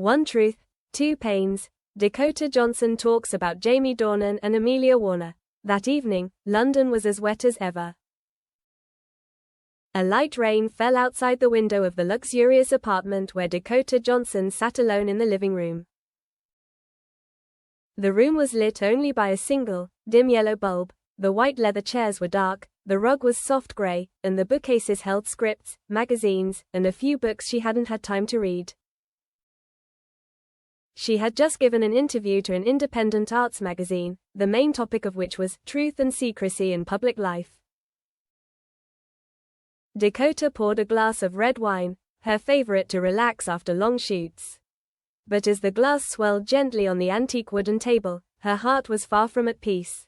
One truth, two pains. Dakota Johnson talks about Jamie Dornan and Amelia Warner. That evening, London was as wet as ever. A light rain fell outside the window of the luxurious apartment where Dakota Johnson sat alone in the living room. The room was lit only by a single, dim yellow bulb. The white leather chairs were dark, the rug was soft grey, and the bookcases held scripts, magazines, and a few books she hadn't had time to read. She had just given an interview to an independent arts magazine, the main topic of which was truth and secrecy in public life. Dakota poured a glass of red wine, her favorite to relax after long shoots. But as the glass swelled gently on the antique wooden table, her heart was far from at peace.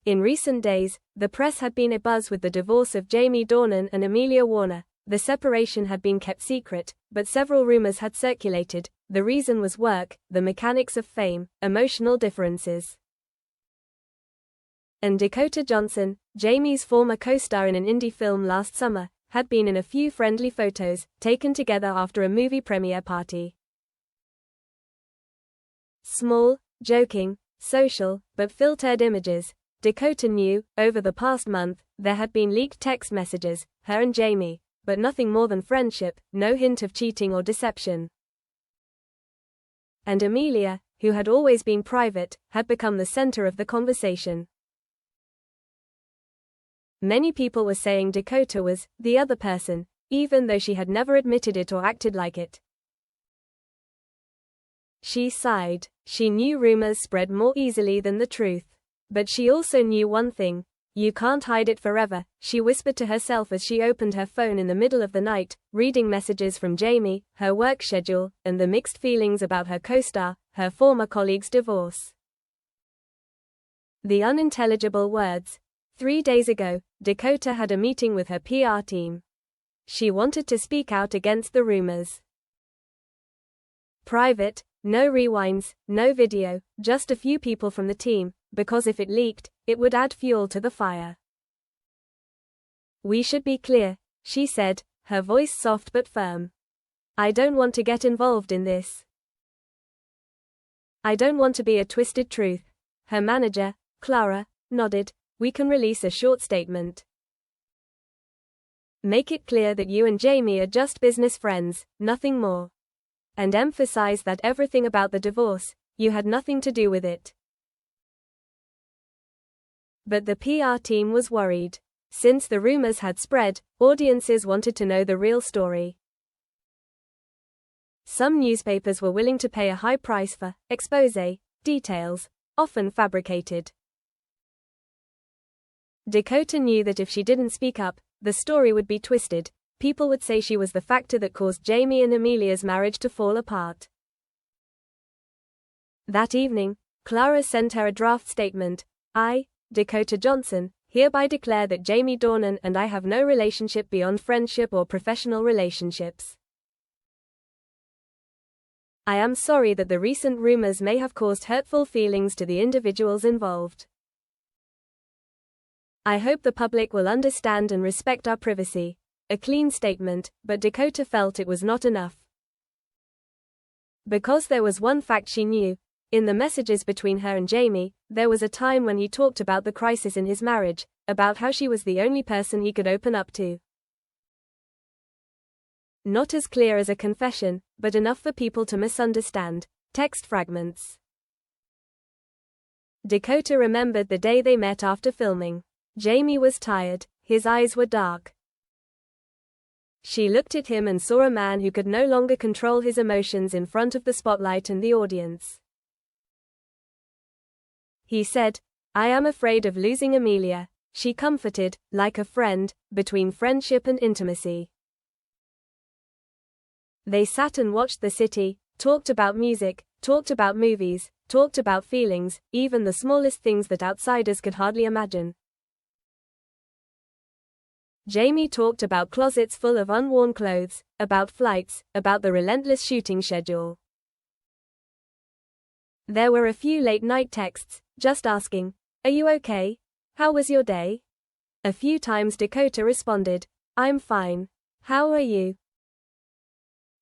In recent days, the press had been abuzz with the divorce of Jamie Dornan and Amelia Warner. The separation had been kept secret, but several rumors had circulated. The reason was work, the mechanics of fame, emotional differences. And Dakota Johnson, Jamie's former co-star in an indie film last summer, had been in a few friendly photos, taken together after a movie premiere party. Small, joking, social, but filtered images. Dakota knew, over the past month, there had been leaked text messages, her and Jamie, but nothing more than friendship, no hint of cheating or deception. And Amelia, who had always been private, had become the center of the conversation. Many people were saying Dakota was the other person, even though she had never admitted it or acted like it. She sighed. She knew rumors spread more easily than the truth. But she also knew one thing. You can't hide it forever, she whispered to herself as she opened her phone in the middle of the night, reading messages from Jamie, her work schedule, and the mixed feelings about her co-star, her former colleague's divorce. The unintelligible words. 3 days ago, Dakota had a meeting with her PR team. She wanted to speak out against the rumors. Private, no rewinds, no video, just a few people from the team, because if it leaked, it would add fuel to the fire. We should be clear, she said, her voice soft but firm. I don't want to get involved in this. I don't want to be a twisted truth. Her manager, Clara, nodded. We can release a short statement. Make it clear that you and Jamie are just business friends, nothing more. And emphasize that everything about the divorce, you had nothing to do with it. But the PR team was worried. Since the rumors had spread, audiences wanted to know the real story. Some newspapers were willing to pay a high price for expose details, often fabricated. Dakota knew that if she didn't speak up, the story would be twisted. People would say she was the factor that caused Jamie and Amelia's marriage to fall apart. That evening, Clara sent her a draft statement. I, Dakota Johnson, hereby declare that Jamie Dornan and I have no relationship beyond friendship or professional relationships. I am sorry that the recent rumors may have caused hurtful feelings to the individuals involved. I hope the public will understand and respect our privacy. A clean statement, but Dakota felt it was not enough. Because there was one fact she knew. In the messages between her and Jamie, there was a time when he talked about the crisis in his marriage, about how she was the only person he could open up to. Not as clear as a confession, but enough for people to misunderstand. Text fragments. Dakota remembered the day they met after filming. Jamie was tired, his eyes were dark. She looked at him and saw a man who could no longer control his emotions in front of the spotlight and the audience. He said, I am afraid of losing Amelia. She comforted, like a friend, between friendship and intimacy. They sat and watched the city, talked about music, talked about movies, talked about feelings, even the smallest things that outsiders could hardly imagine. Jamie talked about closets full of unworn clothes, about flights, about the relentless shooting schedule. There were a few late-night texts, just asking, are you okay? How was your day? A few times Dakota responded, I'm fine. How are you?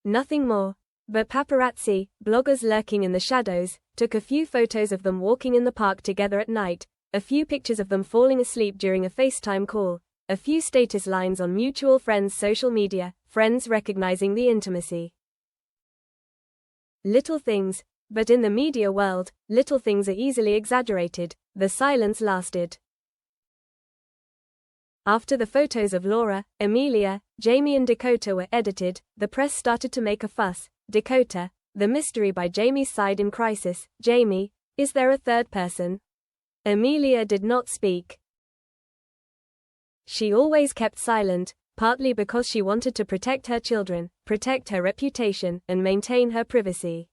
Nothing more. But paparazzi, bloggers lurking in the shadows, took a few photos of them walking in the park together at night, a few pictures of them falling asleep during a FaceTime call, a few status lines on mutual friends' social media, friends recognizing the intimacy. Little things, but in the media world, little things are easily exaggerated. The silence lasted. After the photos of Laura, Amelia, Jamie and Dakota were edited, the press started to make a fuss. Dakota, the mystery by Jamie's side in crisis. Jamie, is there a third person? Amelia did not speak. She always kept silent, partly because she wanted to protect her children, protect her reputation, and maintain her privacy.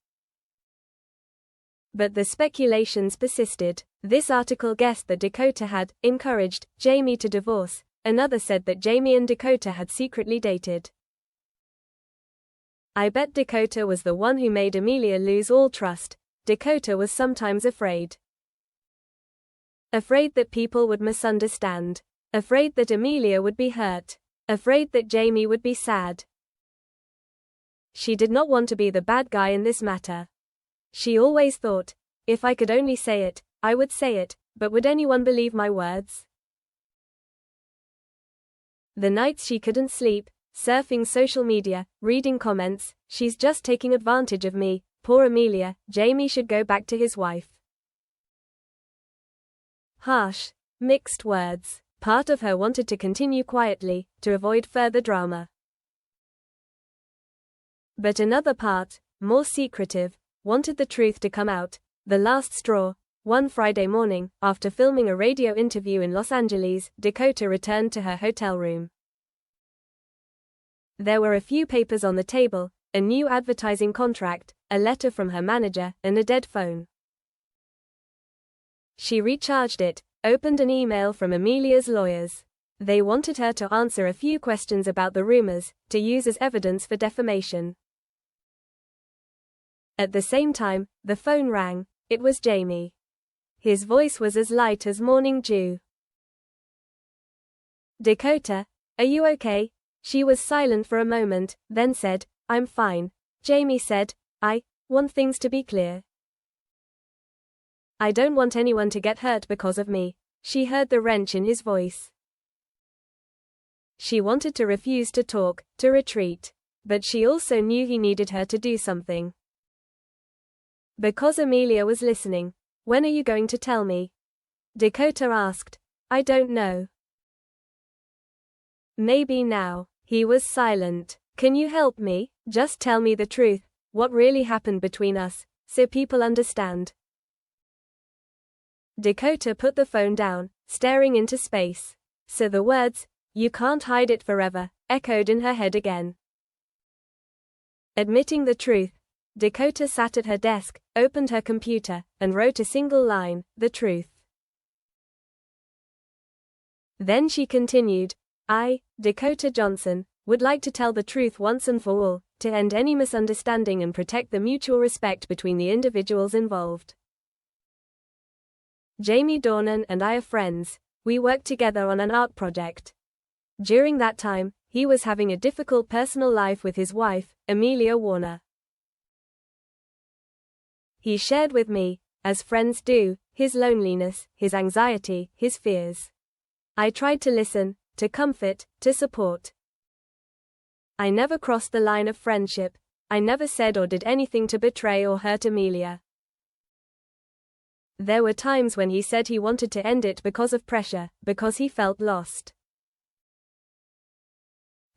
But the speculations persisted. This article guessed that Dakota had encouraged Jamie to divorce. Another said that Jamie and Dakota had secretly dated. I bet Dakota was the one who made Amelia lose all trust. Dakota was sometimes afraid. Afraid that people would misunderstand. Afraid that Amelia would be hurt. Afraid that Jamie would be sad. She did not want to be the bad guy in this matter. She always thought, if I could only say it, I would say it, but would anyone believe my words? The nights she couldn't sleep, surfing social media, reading comments, she's just taking advantage of me, poor Amelia, Jamie should go back to his wife. Harsh, mixed words. Part of her wanted to continue quietly, to avoid further drama. But another part, more secretive, wanted the truth to come out. The last straw. One Friday morning, after filming a radio interview in Los Angeles, Dakota returned to her hotel room. There were a few papers on the table, a new advertising contract, a letter from her manager, and a dead phone. She recharged it, opened an email from Amelia's lawyers. They wanted her to answer a few questions about the rumors, to use as evidence for defamation. At the same time, the phone rang. It was Jamie. His voice was as light as morning dew. Dakota, are you okay? She was silent for a moment, then said, I'm fine. Jamie said, I want things to be clear. I don't want anyone to get hurt because of me. She heard the wrench in his voice. She wanted to refuse to talk, to retreat. But she also knew he needed her to do something. Because Amelia was listening. When are you going to tell me? Dakota asked. I don't know. Maybe now. He was silent. Can you help me? Just tell me the truth. What really happened between us, so people understand. Dakota put the phone down, staring into space. So the words, you can't hide it forever, echoed in her head again. Admitting the truth, Dakota sat at her desk, opened her computer, and wrote a single line, the truth. Then she continued, I, Dakota Johnson, would like to tell the truth once and for all, to end any misunderstanding and protect the mutual respect between the individuals involved. Jamie Dornan and I are friends. We worked together on an art project. During that time, he was having a difficult personal life with his wife, Amelia Warner. He shared with me, as friends do, his loneliness, his anxiety, his fears. I tried to listen, to comfort, to support. I never crossed the line of friendship. I never said or did anything to betray or hurt Amelia. There were times when he said he wanted to end it because of pressure, because he felt lost.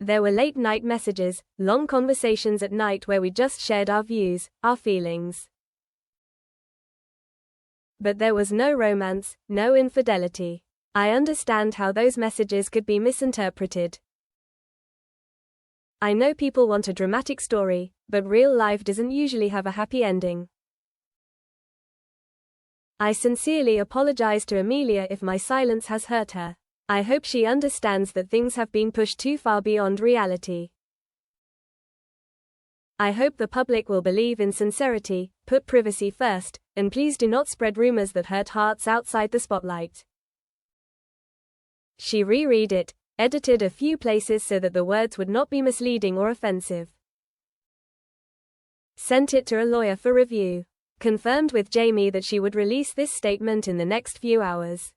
There were late-night messages, long conversations at night where we just shared our views, our feelings. But there was no romance, no infidelity. I understand how those messages could be misinterpreted. I know people want a dramatic story, but real life doesn't usually have a happy ending. I sincerely apologize to Amelia if my silence has hurt her. I hope she understands that things have been pushed too far beyond reality. I hope the public will believe in sincerity, put privacy first, and please do not spread rumors that hurt hearts outside the spotlight. She reread it, edited a few places so that the words would not be misleading or offensive. sent it to a lawyer for review, confirmed with Jamie that she would release this statement in the next few hours.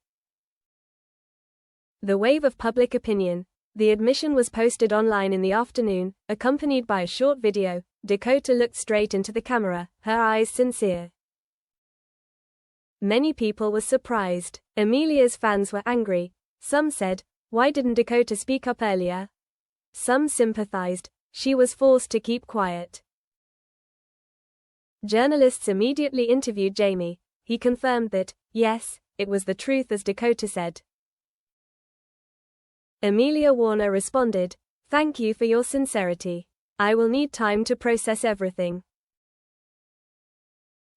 The wave of public opinion. The admission was posted online in the afternoon, accompanied by a short video. Dakota looked straight into the camera, her eyes sincere. Many people were surprised. Amelia's fans were angry. Some said, "Why didn't Dakota speak up earlier?" Some sympathized. She was forced to keep quiet. Journalists immediately interviewed Jamie. He confirmed that, yes, it was the truth as Dakota said. Amelia Warner responded, "Thank you for your sincerity. I will need time to process everything."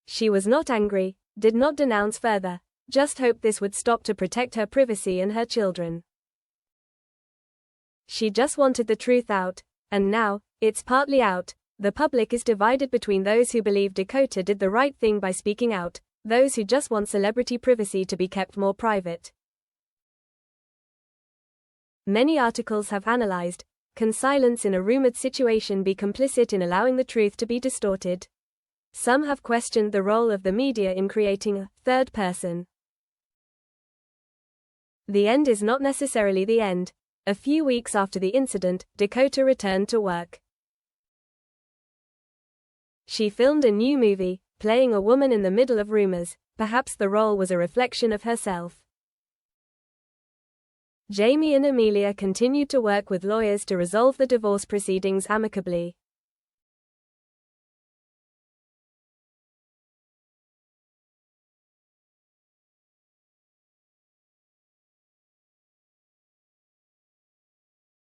She was not angry, did not denounce further, just hoped this would stop to protect her privacy and her children. She just wanted the truth out, and now, it's partly out. The public is divided between those who believe Dakota did the right thing by speaking out, those who just want celebrity privacy to be kept more private. Many articles have analyzed, can silence in a rumored situation be complicit in allowing the truth to be distorted? Some have questioned the role of the media in creating a third person. The end is not necessarily the end. A few weeks after the incident, Dakota returned to work. She filmed a new movie, playing a woman in the middle of rumors. Perhaps the role was a reflection of herself. Jamie and Amelia continued to work with lawyers to resolve the divorce proceedings amicably.